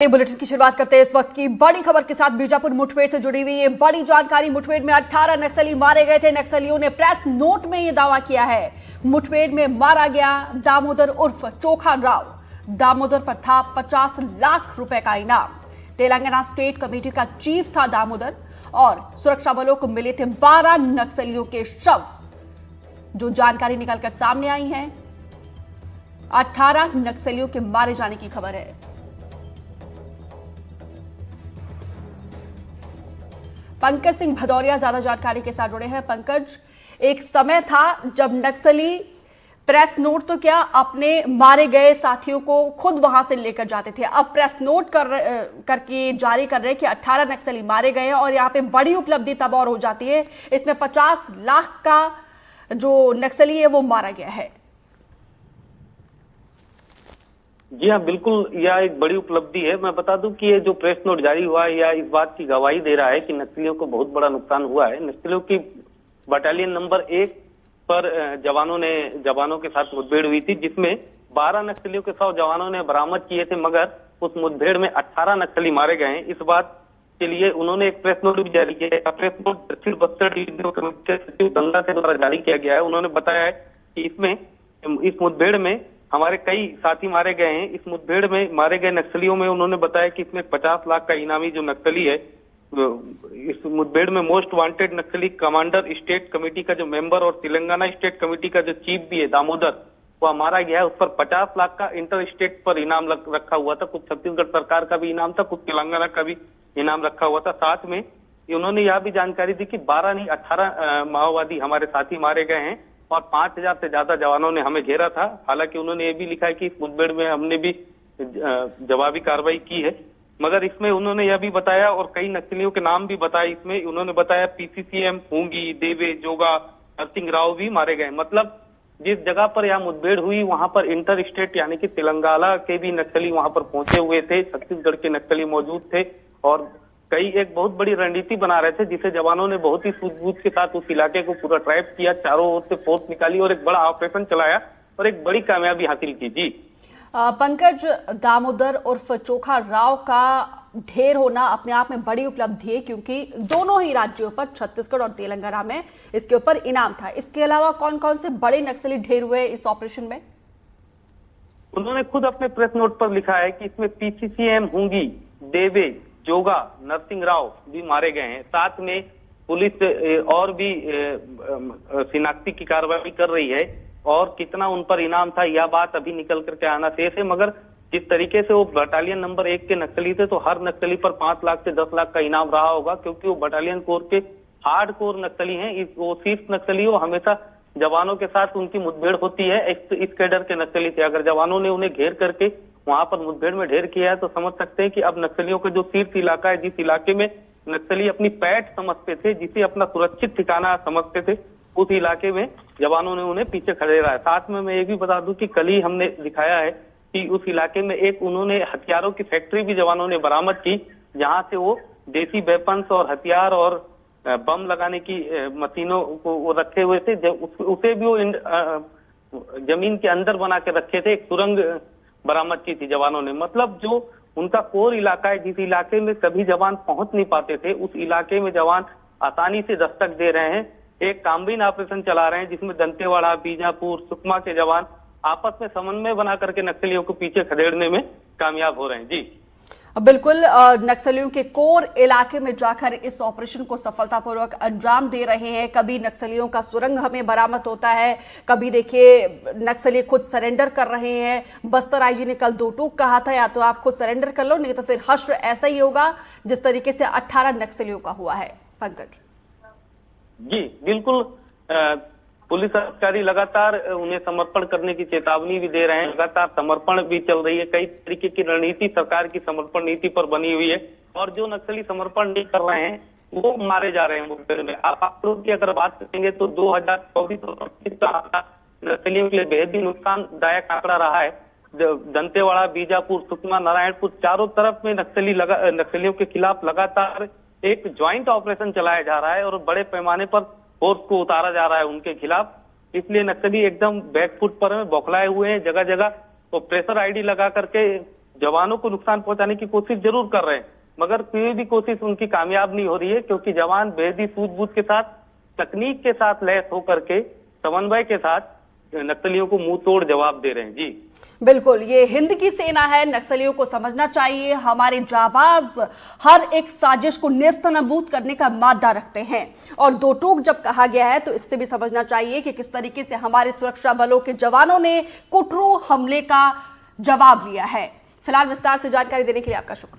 Bulletin की शुरुआत करते हैं इस वक्त की बड़ी खबर के साथ। बीजापुर मुठभेड़ से जुड़ी हुई ये बड़ी जानकारी। मुठभेड़ में 18 नक्सली मारे गए थे। नक्सलियों ने प्रेस नोट में यह दावा किया है। मुठभेड़ में मारा गया दामोदर उर्फ चोखा राव। दामोदर पर था 50 लाख रुपए का इनाम। तेलंगाना स्टेट कमेटी का चीफ था दामोदर और सुरक्षा बलों को मिले थे 12 नक्सलियों के शव। जो जानकारी निकलकर सामने आई है, 18 नक्सलियों के मारे जाने की खबर है। पंकज सिंह भदौरिया ज्यादा जानकारी के साथ जुड़े हैं। पंकज, एक समय था जब नक्सली प्रेस नोट तो क्या अपने मारे गए साथियों को खुद वहां से लेकर जाते थे, अब प्रेस नोट करके जारी कर रहे हैं कि 18 नक्सली मारे गए हैं। और यहाँ पे बड़ी उपलब्धि तब और हो जाती है, इसमें 50 लाख का जो नक्सली है वो मारा गया है। जी हाँ, बिल्कुल, यह एक बड़ी उपलब्धि है। मैं बता दूं कि ये जो प्रेस नोट जारी हुआ है यह इस बात की गवाही दे रहा है कि नक्सलियों को बहुत बड़ा नुकसान हुआ है। नक्सलियों की बटालियन नंबर 1 पर जवानों के साथ मुठभेड़ हुई थी, जिसमें 12 नक्सलियों के शव जवानों ने बरामद किए थे, मगर उस मुठभेड़ में 18 नक्सली मारे गए हैं। इस बात के लिए उन्होंने एक प्रेस नोट भी जारी किया। प्रेस नोट दक्षिण बस्तर डिवीजन कमेटी के सचिव गंगा के द्वारा जारी किया गया है। उन्होंने बताया है कि इस मुठभेड़ में हमारे कई साथी मारे गए हैं। इस मुठभेड़ में मारे गए नक्सलियों में उन्होंने बताया कि इसमें 50 लाख का इनामी जो नक्सली है, इस मुठभेड़ में मोस्ट वांटेड नक्सली कमांडर स्टेट कमेटी का जो मेंबर और तेलंगाना स्टेट कमेटी का जो चीफ भी है दामोदर, वह मारा गया है। उस पर 50 लाख का इंटर स्टेट पर इनाम रखा हुआ था। कुछ छत्तीसगढ़ सरकार का भी इनाम था, कुछ तेलंगाना का भी इनाम रखा हुआ था। साथ में उन्होंने यह भी जानकारी दी कि 12 नहीं 18 माओवादी हमारे साथी मारे गए हैं और 5000 से ज्यादा जवानों ने हमें घेरा था। हालांकि उन्होंने ये भी लिखा है कि इस मुठभेड़ में हमने भी जवाबी कार्रवाई की है, मगर इसमें उन्होंने यह भी बताया और कई नक्सलियों के नाम भी बताए। इसमें उन्होंने बताया PCCM, पूंगी, देवे, जोगा, नरसिंह राव भी मारे गए। मतलब जिस जगह पर यह मुठभेड़ हुई वहां पर इंटर स्टेट यानी कि तेलंगाना के भी नक्सली वहां पर पहुंचे हुए थे, छत्तीसगढ़ के नक्सली मौजूद थे और कई एक बहुत बड़ी रणनीति बना रहे थे, जिसे जवानों ने बहुत ही सूझबूझ के साथ उस इलाके को पूरा ट्रैप किया, चारों ओर से फोर्स निकाली और एक बड़ा ऑपरेशन चलाया और एक बड़ी कामयाबी हासिल की। जी पंकज, दामोदर उर्फ चोखा राव का ढेर होना अपने आप में बड़ी उपलब्धि है, क्योंकि दोनों ही राज्यों पर, छत्तीसगढ़ और तेलंगाना में, इसके ऊपर इनाम था। इसके अलावा कौन कौन से बड़े नक्सली ढेर हुए इस ऑपरेशन में? उन्होंने खुद अपने प्रेस नोट पर लिखा है कि इसमें PCCM, हुंगी, देवे, जोगा, नरसिंह राव भी मारे गए हैं। साथ में पुलिस और भी शिनाख्ती की कार्रवाई कर रही है और कितना उन पर इनाम था यह बात अभी निकल करके आना शेष है। मगर जिस तरीके से वो बटालियन नंबर 1 के नक्सली थे, तो हर नक्सली पर 5 लाख से 10 लाख का इनाम रहा होगा, क्योंकि वो बटालियन कोर के हार्ड कोर नक्सली हैं। वो शीर्ष नक्सली वो हमेशा जवानों के साथ उनकी मुठभेड़ होती है। इस कैडर के नक्सली थे। अगर जवानों ने उन्हें घेर करके वहां पर मुठभेड़ में ढेर किया है तो समझ सकते हैं कि अब नक्सलियों का जो शीर्ष इलाका है, जिस इलाके में नक्सली अपनी पैठ समझते थे, जिसे अपना सुरक्षित ठिकाना समझते थे, उस इलाके में जवानों ने उन्हें पीछे खदेड़ा है। साथ में मैं ये भी बता दूं कि कल ही हमने दिखाया है कि उस इलाके में एक उन्होंने हथियारों की फैक्ट्री भी जवानों ने बरामद की, जहां से वो देसी वेपन्स और हथियार और बम लगाने की मशीनों को वो रखे हुए थे। उसे भी वो जमीन के अंदर बना के रखे थे। एक सुरंग बरामद की थी जवानों ने। मतलब जो उनका कोर इलाका है, जिस इलाके में सभी जवान पहुंच नहीं पाते थे, उस इलाके में जवान आसानी से दस्तक दे रहे हैं। एक काम्बिन ऑपरेशन चला रहे हैं, जिसमें दंतेवाड़ा, बीजापुर, सुकमा के जवान आपस में समन्वय बना करके नक्सलियों को पीछे खदेड़ने में कामयाब हो रहे हैं। जी बिल्कुल, नक्सलियों के कोर इलाके में जाकर इस ऑपरेशन को सफलतापूर्वक अंजाम दे रहे हैं। कभी नक्सलियों का सुरंग हमें बरामद होता है, कभी देखिए नक्सली खुद सरेंडर कर रहे हैं। बस्तर आईजी ने कल 2 टूक कहा था, या तो आप खुद सरेंडर कर लो, नहीं तो फिर हश्र ऐसा ही होगा जिस तरीके से 18 नक्सलियों का हुआ है। पंकज जी बिल्कुल, पुलिस अधिकारी लगातार उन्हें समर्पण करने की चेतावनी भी दे रहे हैं। लगातार समर्पण भी चल रही है। कई तरीके की रणनीति सरकार की समर्पण नीति पर बनी हुई है और जो नक्सली समर्पण नहीं कर रहे हैं वो मारे जा रहे हैं मुठभेड़ में। आप लोग की अगर बात करेंगे तो 2024 और 25 का आंकड़ा नक्सलियों के लिए बेहद ही नुकसानदायक आंकड़ा रहा है। दंतेवाड़ा, बीजापुर, सुकमा, नारायणपुर, चारों तरफ में नक्सलियों के खिलाफ लगातार एक ज्वाइंट ऑपरेशन चलाया जा रहा है और बड़े पैमाने पर फोर्स को उतारा जा रहा है उनके खिलाफ। इसलिए नक्सली एकदम बैकफुट पर में बौखलाए हुए हैं। जगह जगह तो प्रेशर आईडी लगा करके जवानों को नुकसान पहुंचाने की कोशिश जरूर कर रहे हैं, मगर कोई भी कोशिश उनकी कामयाब नहीं हो रही है, क्योंकि जवान बेहद ही सूझबूझ के साथ, तकनीक के साथ लैस होकर के, समन्वय के साथ नक्सलियों को मुंह तोड़ जवाब दे रहे हैं। जी बिल्कुल, ये हिंद की सेना है, नक्सलियों को समझना चाहिए। हमारे जाबाज हर एक साजिश को नेस्तनाबूद करने का मादा रखते हैं, और दो टूक जब कहा गया है तो इससे भी समझना चाहिए कि किस तरीके से हमारे सुरक्षा बलों के जवानों ने कुटरू हमले का जवाब लिया है। फिलहाल विस्तार से जानकारी देने के लिए आपका शुक्रिया।